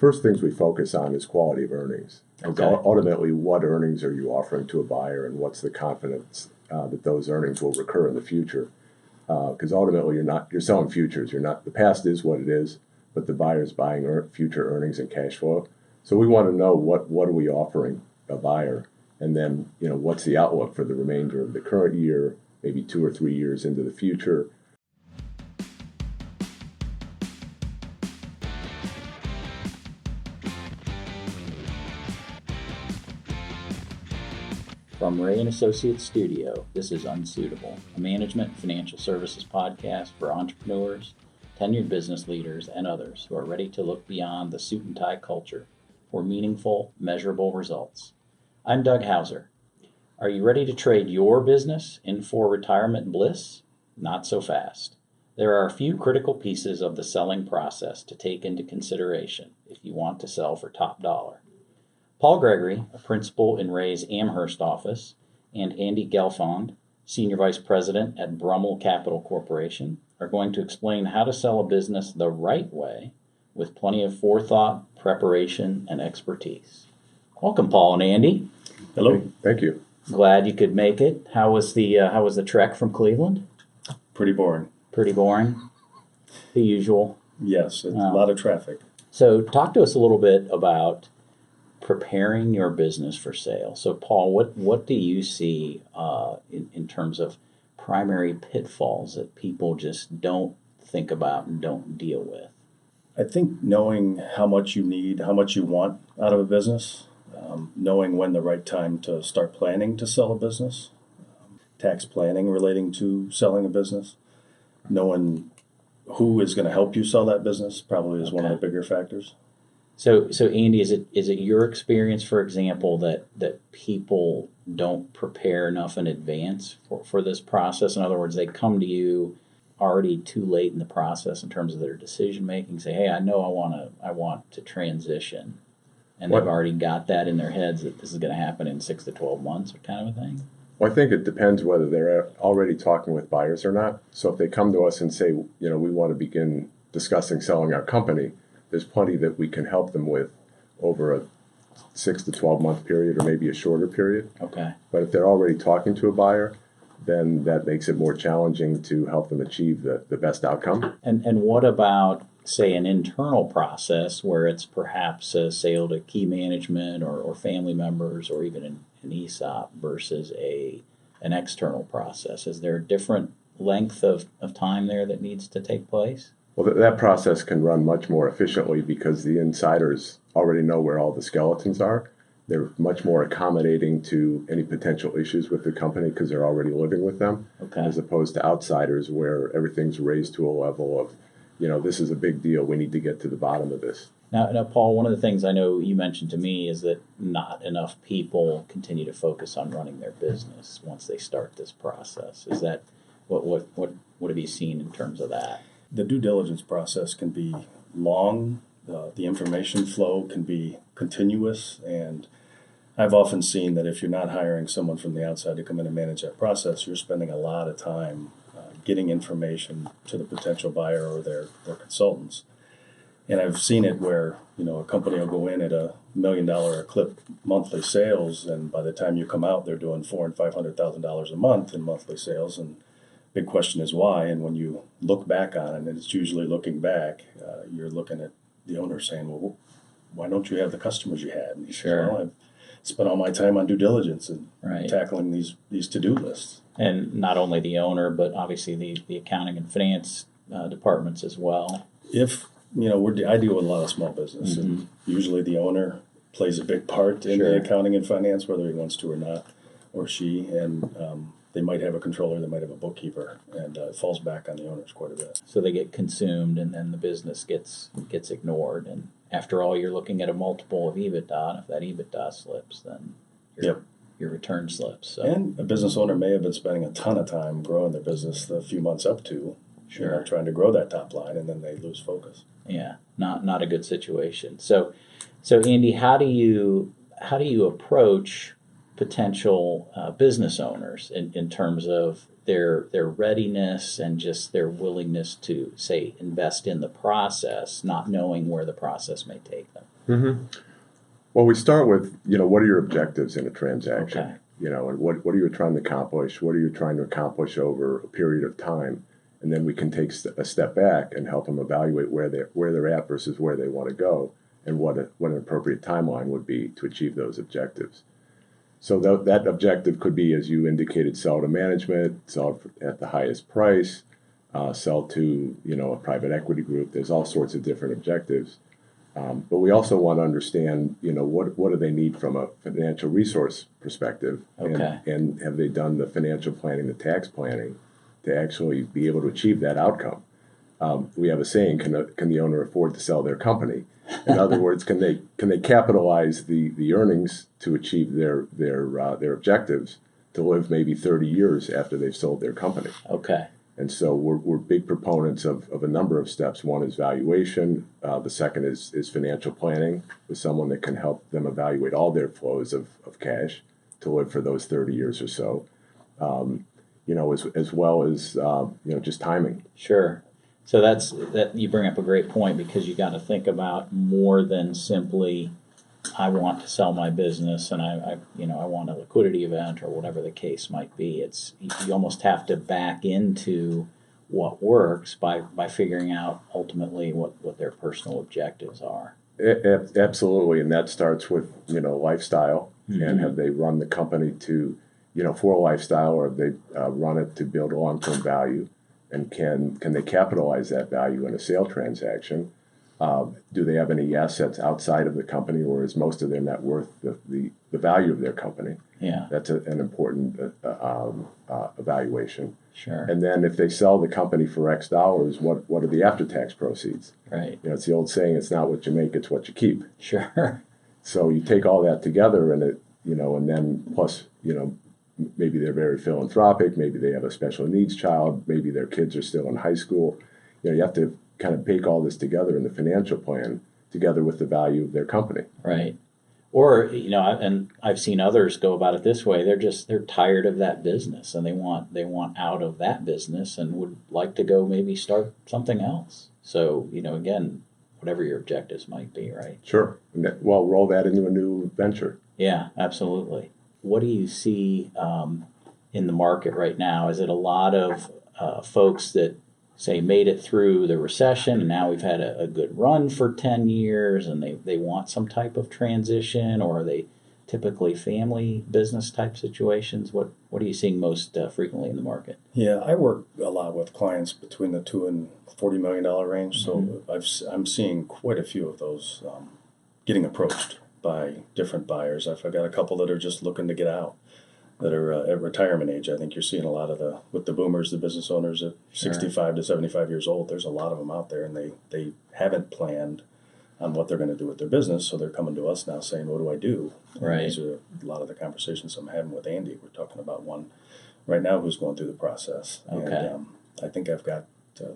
first things we focus on is quality of earnings. Okay. Ultimately, what earnings are you offering to a buyer, and what's the confidence that those earnings will recur in the future? Because ultimately, you're selling futures. The past is what it is, but the buyer's buying future earnings and cash flow. So we want to know what are we offering a buyer, and then what's the outlook for the remainder of the current year, maybe 2 or 3 years into the future. From Rea Associates Studio, this is Unsuitable, a management and financial services podcast for entrepreneurs, tenured business leaders, and others who are ready to look beyond the suit and tie culture for meaningful, measurable results. I'm Doug Hauser. Are you ready to trade your business in for retirement bliss? Not so fast. There are a few critical pieces of the selling process to take into consideration if you want to sell for top dollar. Paul Gregory, a principal in Rea's Amherst office, and Andy Gelfand, Senior Vice President at Bruml Capital Corporation, are going to explain how to sell a business the right way with plenty of forethought, preparation, and expertise. Welcome, Paul and Andy. Hello. Thank you. Glad you could make it. How was the trek from Cleveland? Pretty boring. Pretty boring. The usual. Yes, it's a lot of traffic. So talk to us a little bit about preparing your business for sale. So Paul, what do you see in terms of primary pitfalls that people just don't think about and don't deal with? I think knowing how much you need, how much you want out of a business, knowing when the right time to start planning to sell a business, tax planning relating to selling a business, knowing who is going to help you sell that business probably is one of the bigger factors. So Andy, is it your experience, for example, that people don't prepare enough in advance for this process? In other words, they come to you already too late in the process in terms of their decision making. Say, hey, I know I want to transition, and they've already got that in their heads that this is going to happen in 6 to 12 months, kind of a thing. Well, I think it depends whether they're already talking with buyers or not. So if they come to us and say, we want to begin discussing selling our company, there's plenty that we can help them with over a 6 to 12 month period or maybe a shorter period. Okay. But if they're already talking to a buyer, then that makes it more challenging to help them achieve the best outcome. And what about, say, an internal process where it's perhaps a sale to key management or family members or even an ESOP versus an external process? Is there a different length of time there that needs to take place? Well, that process can run much more efficiently because the insiders already know where all the skeletons are. They're much more accommodating to any potential issues with the company because they're already living with them, as opposed to outsiders where everything's raised to a level of, this is a big deal. We need to get to the bottom of this. Now, Paul, one of the things I know you mentioned to me is that not enough people continue to focus on running their business once they start this process. Is that what have you seen in terms of that? The due diligence process can be long. The information flow can be continuous. And I've often seen that if you're not hiring someone from the outside to come in and manage that process, you're spending a lot of time getting information to the potential buyer or their consultants. And I've seen it where, a company will go in at $1 million a clip monthly sales, and by the time you come out, they're doing $400,000 and $500,000 a month in monthly sales. And big question is why, and when you look back on it, and it's usually looking back, you're looking at the owner saying, well, why don't you have the customers you had? And he says, well, I've spent all my time on due diligence and tackling these to-do lists. And not only the owner, but obviously the accounting and finance departments as well. If, I deal with a lot of small business, and usually the owner plays a big part in the accounting and finance, whether he wants to or not, or she, and they might have a controller, they might have a bookkeeper, and it falls back on the owners quite a bit. So they get consumed, and then the business gets ignored. And after all, you're looking at a multiple of EBITDA, and if that EBITDA slips, then your return slips. So. And a business owner may have been spending a ton of time growing their business the few months up to, trying to grow that top line, and then they lose focus. Yeah, not a good situation. So Andy, how do you approach potential business owners in terms of their readiness and just their willingness to, say, invest in the process, not knowing where the process may take them? Well, we start with, what are your objectives in a transaction? Okay. And what are you trying to accomplish? What are you trying to accomplish over a period of time? And then we can take a step back and help them evaluate where they're at versus where they want to go, and what an appropriate timeline would be to achieve those objectives. So that objective could be, as you indicated, sell to management, sell at the highest price, sell to a private equity group. There's all sorts of different objectives. But we also want to understand, what do they need from a financial resource perspective, and have they done the financial planning, the tax planning, to actually be able to achieve that outcome. We have a saying: can the owner afford to sell their company? In other words, can they capitalize the earnings to achieve their objectives, to live maybe 30 years after they've sold their company? Okay. And so we're big proponents of a number of steps. One is valuation. The second is financial planning, with someone that can help them evaluate all their flows of cash to live for those 30 years or so. As well as just timing. Sure. So that you bring up a great point, because you got to think about more than simply, I want to sell my business and I want a liquidity event or whatever the case might be. You almost have to back into what works by figuring out ultimately what their personal objectives are. Absolutely, and that starts with lifestyle, and have they run the company to for a lifestyle, or have they run it to build a long-term value, and can they capitalize that value in a sale transaction? Do they have any assets outside of the company, or is most of their net worth the value of their company? Yeah, that's an important evaluation. Sure. And then if they sell the company for X dollars, what are the after-tax proceeds? Right. It's the old saying: it's not what you make, it's what you keep. Sure. So you take all that together, and and then plus maybe they're very philanthropic, maybe they have a special needs child, maybe their kids are still in high school. You have to kind of bake all this together in the financial plan, together with the value of their company. Right. Or, and I've seen others go about it this way. They're tired of that business, and they want out of that business and would like to go maybe start something else. So, again, whatever your objectives might be, right? Sure. Well, roll that into a new venture. Yeah, absolutely. What do you see in the market right now? Is it a lot of folks that, say, made it through the recession, and now we've had a good run for 10 years, and they want some type of transition, or are they typically family business type situations? What are you seeing most frequently in the market? Yeah, I work a lot with clients between the $2 and $40 million range, so I'm seeing quite a few of those getting approached by different buyers. I've got a couple that are just looking to get out, that are at retirement age. I think you're seeing a lot of with the boomers, the business owners at 65 to 75 years old. There's a lot of them out there, and they haven't planned on what they're going to do with their business, so they're coming to us now saying, what do I do? Right. And these are a lot of the conversations I'm having with Andy. We're talking about one right now who's going through the process. Okay. And I think I've got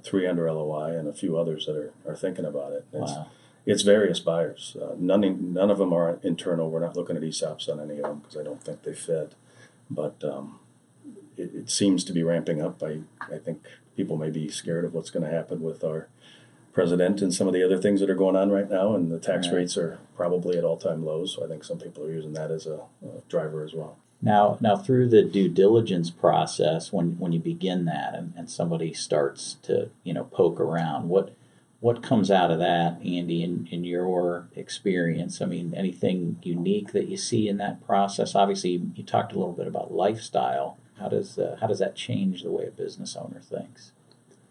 3 under LOI and a few others that are thinking about it. Wow. It's various buyers. None of them are internal. We're not looking at ESOPs on any of them because I don't think they fit. But it seems to be ramping up. I think people may be scared of what's going to happen with our president and some of the other things that are going on right now, and the tax rates are probably at all-time lows. So I think some people are using that as a driver as well. Now through the due diligence process, when you begin that and somebody starts to poke around, what comes out of that, Andy, in your experience? I mean, anything unique that you see in that process? Obviously, you talked a little bit about lifestyle. How does that change the way a business owner thinks?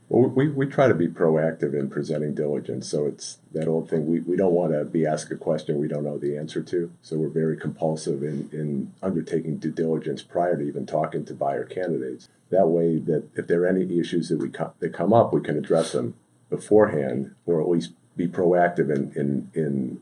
Well, we try to be proactive in presenting diligence. So it's that old thing. We don't want to be asked a question we don't know the answer to. So we're very compulsive in undertaking due diligence prior to even talking to buyer candidates. That way, that if there are any issues that come up, we can address them beforehand, or at least be proactive in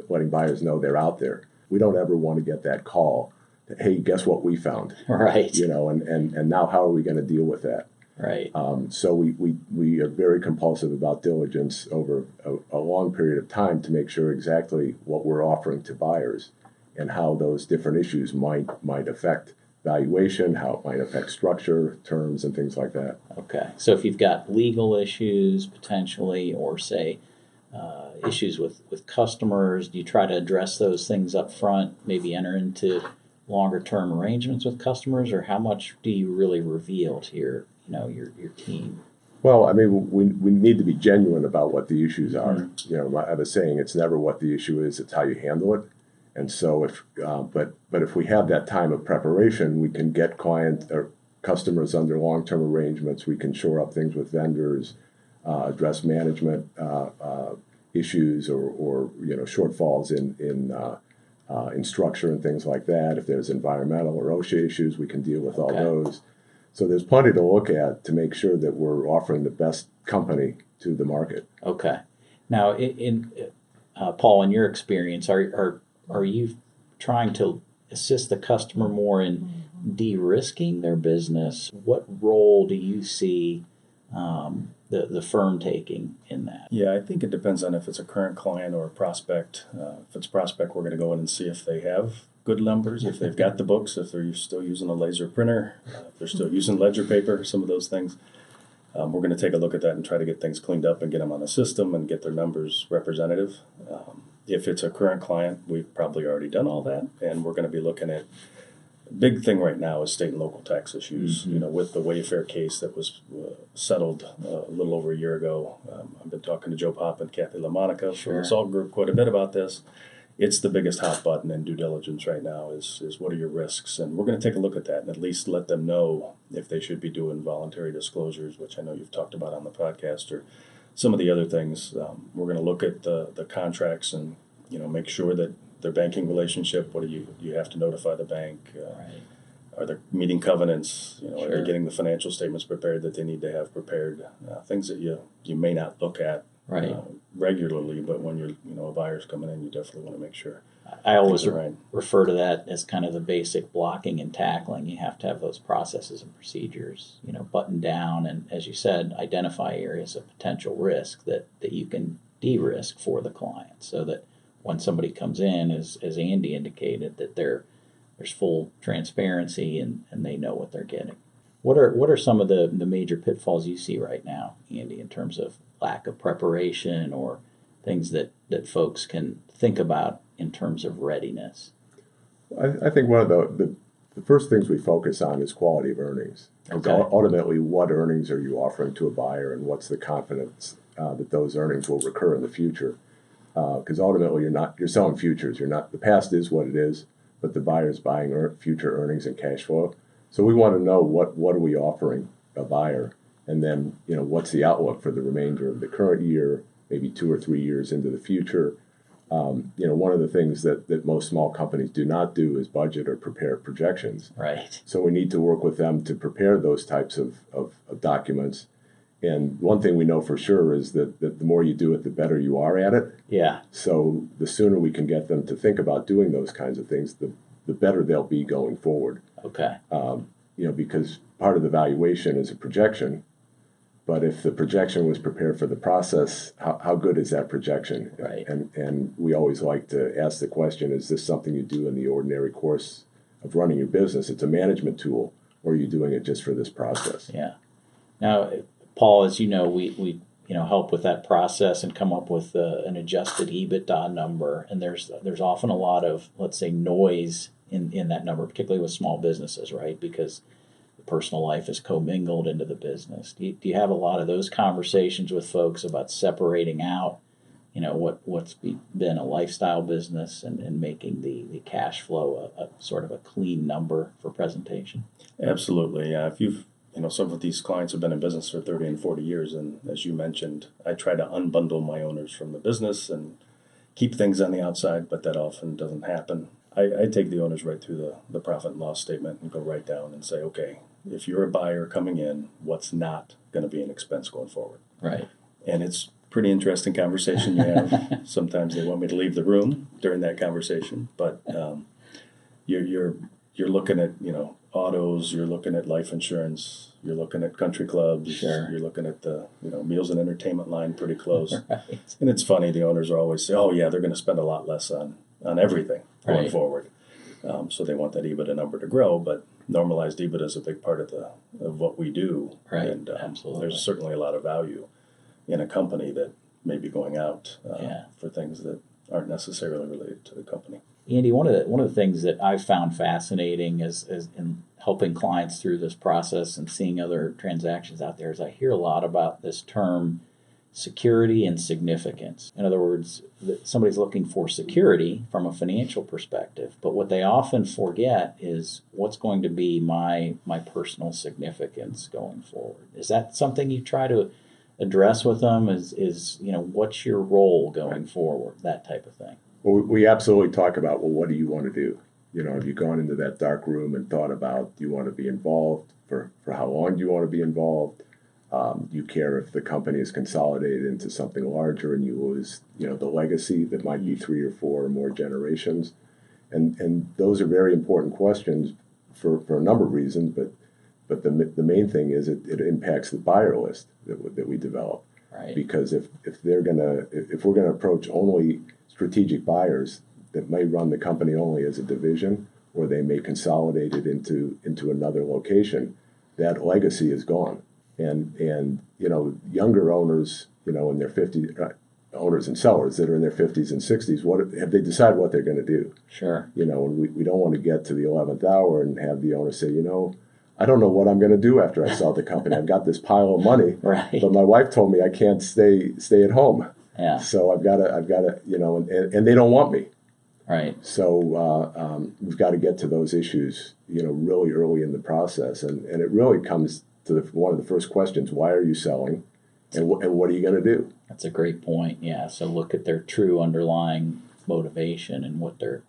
letting buyers know they're out there. We don't ever want to get that call that, hey, guess what we found? Right. And now how are we going to deal with that? Right. So we are very compulsive about diligence over a long period of time to make sure exactly what we're offering to buyers and how those different issues might affect valuation, how it might affect structure, terms, and things like that. Okay. So if you've got legal issues potentially, or say issues with customers? Do you try to address those things up front, maybe enter into longer term arrangements with customers, or how much do you really reveal to your team? Well, I mean, we need to be genuine about what the issues are. You know, I was saying it's never what the issue is; it's how you handle it. And so, but if we have that time of preparation, we can get clients or customers under long-term arrangements. We can shore up things with vendors, address management issues or shortfalls in structure and things like that. If there's environmental or OSHA issues, we can deal with all those. So there's plenty to look at to make sure that we're offering the best company to the market. Okay. Now, Paul, in your experience, are you trying to assist the customer more in de-risking their business? What role do you see the firm taking in that? Yeah, I think it depends on if it's a current client or a prospect. If it's a prospect, we're going to go in and see if they have good numbers, if they've got the books, if they're still using a laser printer, if they're still using ledger paper, some of those things. We're going to take a look at that and try to get things cleaned up and get them on the system and get their numbers representative. If it's a current client, we've probably already done all that, and we're going to be looking at big thing right now is state and local tax issues. You know, with the Wayfair case that was settled a little over a year ago. I've been talking to Joe Pop and Kathy LaMonica from the SALT group quite a bit about this. It's the biggest hot button in due diligence right now is what are your risks? And we're going to take a look at that and at least let them know if they should be doing voluntary disclosures, which I know you've talked about on the podcast, or some of the other things. We're going to look at the contracts and, make sure that their banking relationship, what do you have to notify the bank? Are there meeting covenants? Are they getting the financial statements prepared that they need to have prepared? Things that you may not look at regularly, but when you're a buyer's coming in, you definitely want to make sure. I always refer to that as kind of the basic blocking and tackling. You have to have those processes and procedures, buttoned down, and as you said, identify areas of potential risk that you can de-risk for the client, so that when somebody comes in, as Andy indicated, that there's full transparency and they know what they're getting. What are some of the major pitfalls you see right now, Andy, in terms of lack of preparation or things that folks can think about in terms of readiness? I think one of the first things we focus on is quality of earnings. Ultimately, what earnings are you offering to a buyer, and what's the confidence that those earnings will recur in the future? Because ultimately, you're selling futures. The past is what it is, but the buyer's buying future earnings and cash flow. So we want to know what are we offering a buyer, and then what's the outlook for the remainder of the current year, maybe 2 or 3 years into the future. One of the things that most small companies do not do is budget or prepare projections. Right. So we need to work with them to prepare those types of documents. And one thing we know for sure is that the more you do it, the better you are at it. Yeah. So the sooner we can get them to think about doing those kinds of things, the better they'll be going forward. Okay. Because part of the valuation is a projection. But if the projection was prepared for the process, how good is that projection? Right. And we always like to ask the question, is this something you do in the ordinary course of running your business? It's a management tool, or are you doing it just for this process? Yeah. Now, Paul, as you know, we help with that process and come up with an adjusted EBITDA number. And there's often a lot of, let's say, noise in that number, particularly with small businesses, right? Because personal life is commingled into the business. Do you have a lot of those conversations with folks about separating out, what's been a lifestyle business and making the cash flow a sort of a clean number for presentation? Absolutely. Yeah. If you've, some of these clients have been in business for 30 and 40 years, and as you mentioned, I try to unbundle my owners from the business and keep things on the outside, but that often doesn't happen. I take the owners right through the profit and loss statement and go right down and say, okay, if you're a buyer coming in, what's not going to be an expense going forward? Right. And it's pretty interesting conversation you have. Sometimes they want me to leave the room during that conversation, but you're looking at autos, you're looking at life insurance, you're looking at country clubs, Sure. You're looking at the meals and entertainment line pretty close. Right. And it's funny, the owners are always say, oh yeah, they're going to spend a lot less on everything going forward. So they want that EBITDA number to grow, but normalized EBITDA is a big part of what we do. Right. And Absolutely. there's certainly a lot of value in a company that maybe going out Yeah. for things that aren't necessarily related to the company. Andy, one of the things that I've found fascinating is in helping clients through this process and seeing other transactions out there is I hear a lot about this term security and significance. In other words, that somebody's looking for security from a financial perspective, but what they often forget is what's going to be my personal significance going forward. Is that something you try to address with them? Is what's your role going forward? That type of thing. Well, we absolutely talk about, well, what do you want to do? Have you gone into that dark room and thought about, do you want to be involved? For how long do you want to be involved? Do you care if the company is consolidated into something larger and you lose, the legacy that might be 3 or 4 or more generations? And those are very important questions for a number of reasons, but the main thing is it impacts the buyer list that we develop. Right. Because if we're gonna approach only strategic buyers that may run the company only as a division, or they may consolidate it into another location, that legacy is gone. And younger owners, in their 50s, owners and sellers that are in their 50s and 60s, what have they decided what they're going to do? Sure. And we don't want to get to the 11th hour and have the owner say, I don't know what I'm going to do after I sell the company. I've got this pile of money, Right. but my wife told me I can't stay at home. Yeah. So I've got to, and they don't want me. Right. So we've got to get to those issues, really early in the process, and it really comes to one of the first questions: why are you selling, and what are you going to do? That's a great point. Yeah. So look at their true underlying motivation and what their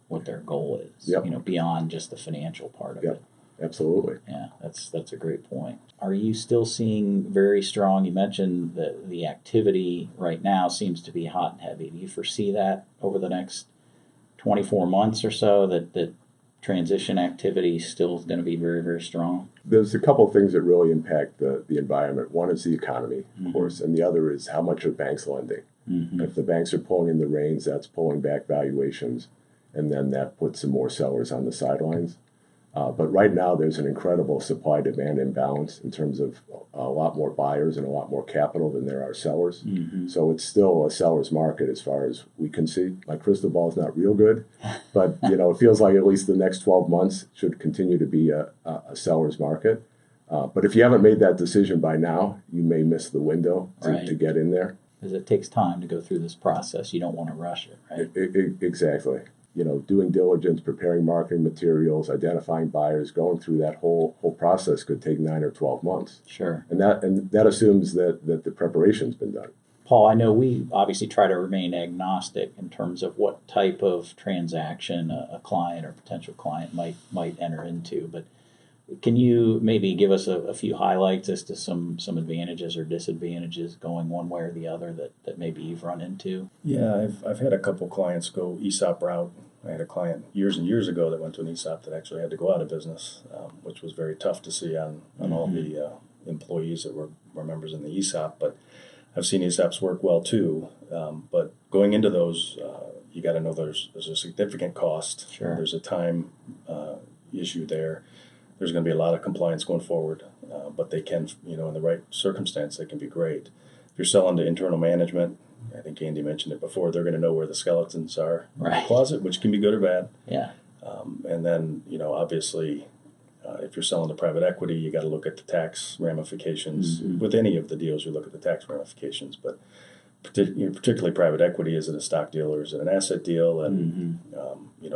goal is. Yep. Beyond just the financial part of Yep. it. Absolutely. Yeah, that's a great point. Are you still seeing very strong? You mentioned that the activity right now seems to be hot and heavy. Do you foresee that over the next 24 months or so that transition activity still is going to be very, very strong? There's a couple of things that really impact the environment. One is the economy, Mm-hmm. of course, and the other is how much are banks lending. Mm-hmm. If the banks are pulling in the reins, that's pulling back valuations, and then that puts some more sellers on the sidelines. But right now, there's an incredible supply-demand imbalance in terms of a lot more buyers and a lot more capital than there are sellers. Mm-hmm. So it's still a seller's market as far as we can see. My crystal ball is not real good, but it feels like at least the next 12 months should continue to be a seller's market. But if you haven't made that decision by now, you may miss the window Right. to get in there. Because it takes time to go through this process. You don't want to rush it, right? Exactly. Doing diligence, preparing marketing materials, identifying buyers, going through that whole process could take 9 or 12 months. Sure. And that assumes that the preparation's been done. Paul, I know we obviously try to remain agnostic in terms of what type of transaction a client or potential client might enter into, but can you maybe give us a few highlights as to some advantages or disadvantages going one way or the other that maybe you've run into? Yeah, I've had a couple clients go ESOP route. I had a client years and years ago that went to an ESOP that actually had to go out of business, which was very tough to see on all the employees that were members in the ESOP. But I've seen ESOPs work well too. But going into those, you got to know there's a significant cost. Sure. There's a time issue there. There's going to be a lot of compliance going forward, but they can, in the right circumstance, they can be great. If you're selling to internal management, I think Andy mentioned it before, they're going to know where the skeletons are in Right. the closet, which can be good or bad. Yeah. And then, obviously, if you're selling to private equity, you got to look at the tax ramifications. Mm-hmm. With any of the deals, you look at the tax ramifications, but particularly private equity, is it a stock deal or is it an asset deal? And,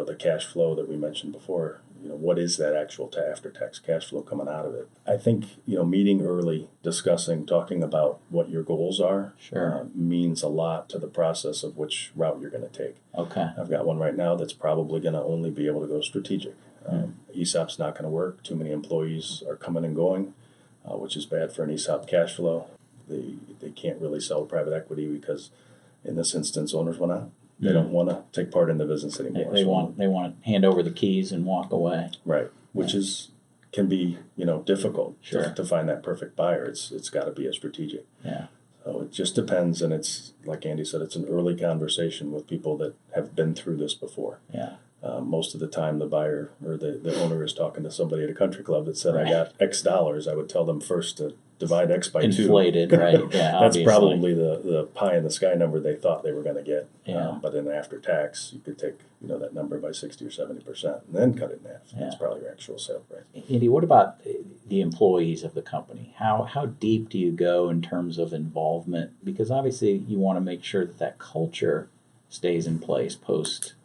the cash flow that we mentioned before, what is that actual after-tax cash flow coming out of it? I think, meeting early, discussing, talking about what your goals are, Sure. means a lot to the process of which route you're going to take. Okay. I've got one right now that's probably going to only be able to go strategic. ESOP's not going to work. Too many employees are coming and going, which is bad for an ESOP cash flow. They can't really sell private equity because, in this instance, owners went out. They don't want to take part in the business anymore. They want to hand over the keys and walk away. Right, which can be difficult Sure. to find that perfect buyer. It's got to be a strategic. Yeah. So it just depends, and it's like Andy said, it's an early conversation with people that have been through this before. Yeah. Most of the time, the buyer or the owner is talking to somebody at a country club that said, I got X dollars. I would tell them first to divide X by 2. Inflated, right? Yeah, That's obviously. probably the pie in the sky number they thought they were going to get. Yeah. But then after tax, you could take that number by 60 or 70% and then cut it in half. Yeah. That's probably your actual sale price. Andy, what about the employees of the company? How deep do you go in terms of involvement? Because obviously you want to make sure that culture stays in place post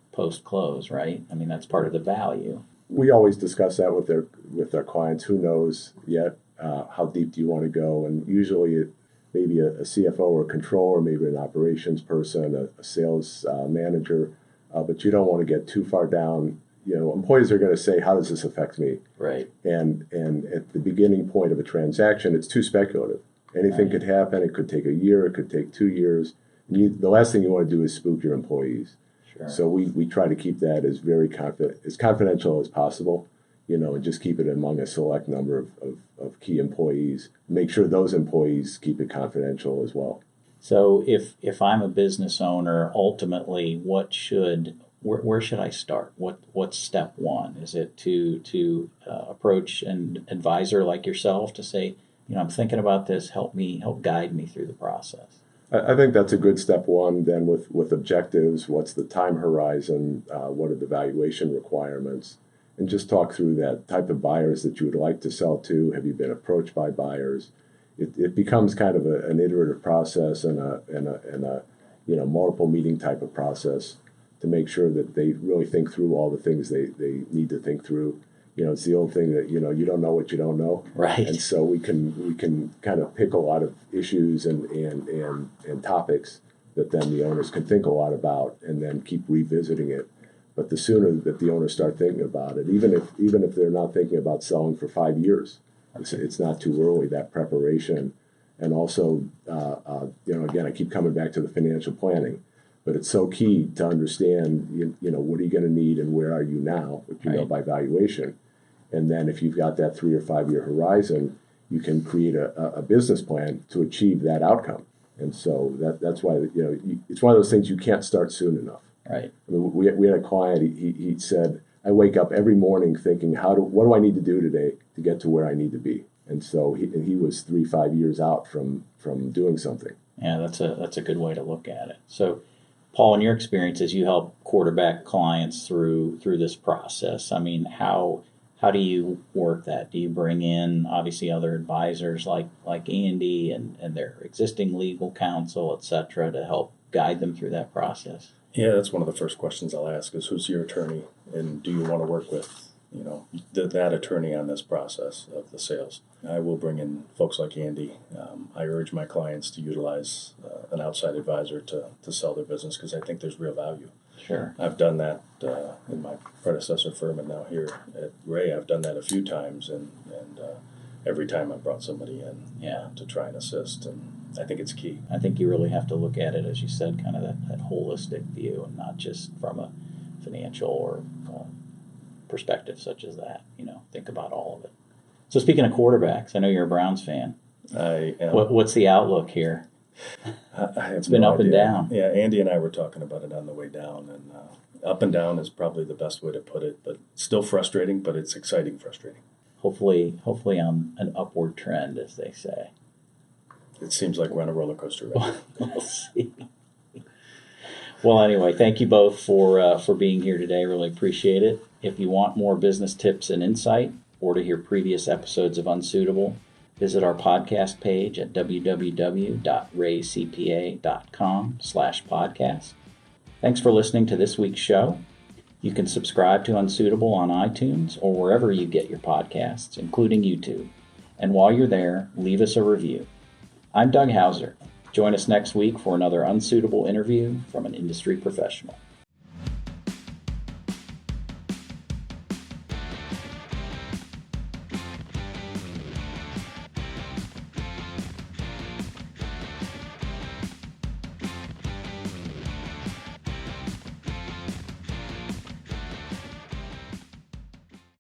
close, right? I mean, that's part of the value. We always discuss that with our clients. Who knows yet? How deep do you want to go? And usually maybe a CFO or a controller, maybe an operations person, a sales manager, but you don't want to get too far down. Employees are going to say, how does this affect me? Right. And at the beginning point of a transaction, it's too speculative. Anything could happen. It could take a year. It could take 2 years. The last thing you want to do is spook your employees. Sure. So we try to keep that as as confidential as possible, and just keep it among a select number of key employees. Make sure those employees keep it confidential as well. So if I'm a business owner, ultimately, where should I start? What's step one? Is it to approach an advisor like yourself to say, I'm thinking about this, help guide me through the process? I think that's a good step one. Then with objectives, what's the time horizon? What are the valuation requirements? And just talk through that type of buyers that you would like to sell to. Have you been approached by buyers? It becomes kind of an iterative process and a multiple meeting type of process to make sure that they really think through all the things they need to think through. It's the old thing that you don't know what you don't know, right? And so we can kind of pick a lot of issues and topics that then the owners can think a lot about, and then keep revisiting it. But the sooner that the owners start thinking about it, even if they're not thinking about selling for 5 years, it's not too early. That preparation, and also again, I keep coming back to the financial planning. But it's so key to understand, what are you going to need and where are you now, which you know by valuation. And then if you've got that 3 or 5 year horizon, you can create a business plan to achieve that outcome. And so that's why, it's one of those things you can't start soon enough. Right. I mean, we had a client, he said, I wake up every morning thinking, what do I need to do today to get to where I need to be? And so he was 3-5 years out from doing something. Yeah, that's a good way to look at it. So, Paul, in your experiences, you help quarterback clients through this process. I mean, how do you work that? Do you bring in obviously other advisors like Andy and their existing legal counsel, et cetera, to help guide them through that process? Yeah, that's one of the first questions I'll ask is, who's your attorney, and do you want to work with that attorney on this process of the sales? I will bring in folks like Andy. I urge my clients to utilize an outside advisor to sell their business, because I think there's real value. Sure. I've done that in my predecessor firm, and now here at Rea, I've done that a few times, and every time I brought somebody in to try and assist, and I think it's key. I think you really have to look at it, as you said, kind of that holistic view, and not just from a financial or perspective such as that. Think about all of it. So speaking of quarterbacks, I know you're a Browns fan. I am. What's the outlook here? It's been up and down. Yeah, Andy and I were talking about it on the way down, and up and down is probably the best way to put it, but still frustrating, but it's exciting frustrating. Hopefully on an upward trend, as they say. It seems like we're on a roller coaster right now. We'll see. Well, anyway, thank you both for being here today. Really appreciate it. If you want more business tips and insight, or to hear previous episodes of Unsuitable, visit our podcast page at www.raycpa.com/podcast. Thanks for listening to this week's show. You can subscribe to Unsuitable on iTunes or wherever you get your podcasts, including YouTube. And while you're there, leave us a review. I'm Doug Hauser. Join us next week for another Unsuitable interview from an industry professional.